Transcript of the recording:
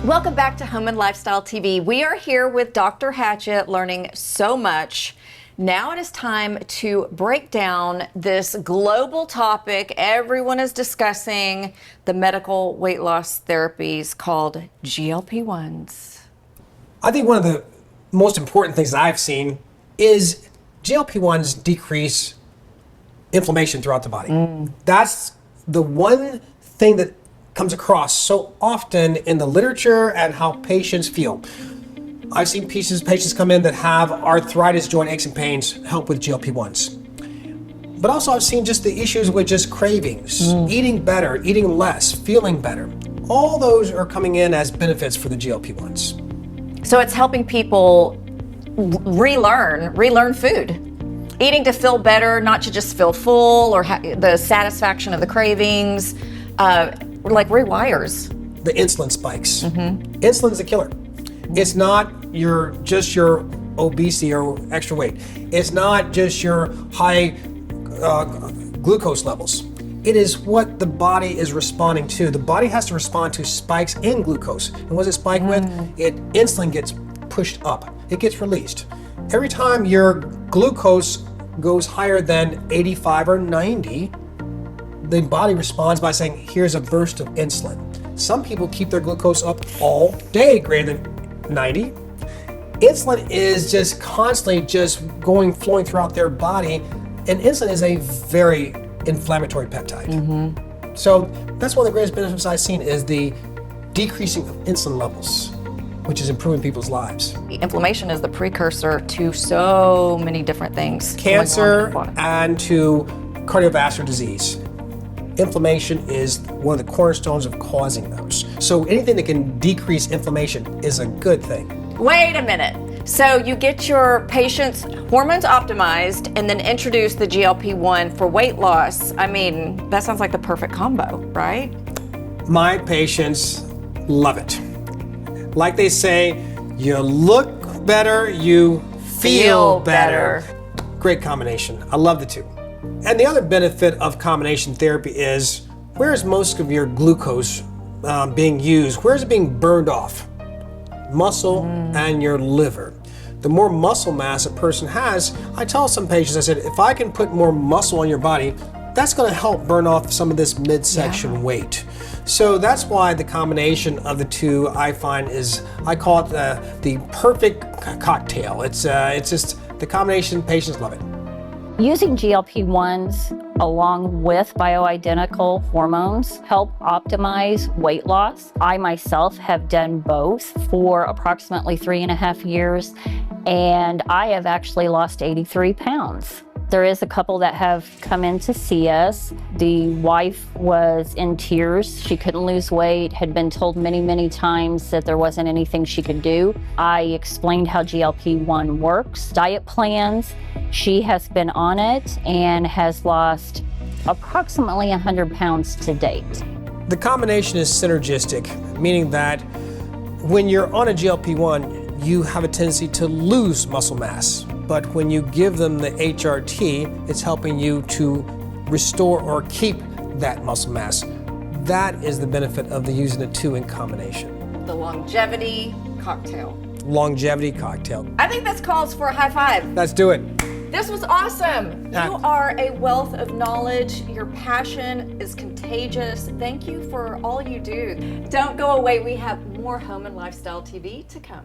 Welcome back to Home and Lifestyle TV. We are here with Dr. Hatchett, learning so much. Now it is time to break down this global topic everyone is discussing, the medical weight loss therapies called GLP-1s. I think one of the most important things that I've seen is GLP-1s decrease inflammation throughout the body. That's the one thing that comes across so often in the literature and how patients feel. I've seen patients come in that have arthritis, joint aches and pains, help with GLP-1s. But also I've seen just the issues with just cravings, eating better, eating less, feeling better. All those are coming in as benefits for the GLP-1s. So it's helping people relearn food. Eating to feel better, not to just feel full or the satisfaction of the cravings, like rewires. The insulin spikes. Insulin's a killer. It's not just your obesity or extra weight. It's not just your high glucose levels. It is what the body is responding to. The body has to respond to spikes in glucose. And what's it spike with? Insulin gets pushed up. It gets released. Every time your glucose goes higher than 85 or 90, the body responds by saying, here's a burst of insulin. Some people keep their glucose up all day, greater than 90. Insulin is just constantly flowing throughout their body, and insulin is a very inflammatory peptide. So that's one of the greatest benefits I've seen is the decreasing of insulin levels, which is improving people's lives. Inflammation is the precursor to so many different things. Cancer and to cardiovascular disease. Inflammation is one of the cornerstones of causing those. So anything that can decrease inflammation is a good thing. Wait a minute. So you get your patient's hormones optimized and then introduce the GLP-1 for weight loss. I mean, that sounds like the perfect combo, right? My patients love it. Like they say, you look better, you feel better. Great combination. I love the two. And the other benefit of combination therapy is, where is most of your glucose being used? Where is it being burned off? Muscle and your liver. The more muscle mass a person has, I tell some patients, I said, if I can put more muscle on your body, that's going to help burn off some of this midsection weight. So that's why the combination of the two I find is, I call it the perfect cocktail. It's just the combination, patients love it. Using GLP-1s along with bioidentical hormones help optimize weight loss. I myself have done both for approximately 3.5 years, and I have actually lost 83 pounds. There is a couple that have come in to see us. The wife was in tears. She couldn't lose weight, had been told many, many times that there wasn't anything she could do. I explained how GLP-1 works, diet plans. She has been on it and has lost approximately 100 pounds to date. The combination is synergistic, meaning that when you're on a GLP-1, you have a tendency to lose muscle mass. But when you give them the HRT, it's helping you to restore or keep that muscle mass. That is the benefit of using the two in combination. The longevity cocktail. Longevity cocktail. I think this calls for a high five. Let's do it. This was awesome. You are a wealth of knowledge. Your passion is contagious. Thank you for all you do. Don't go away. We have more Home and Lifestyle TV to come.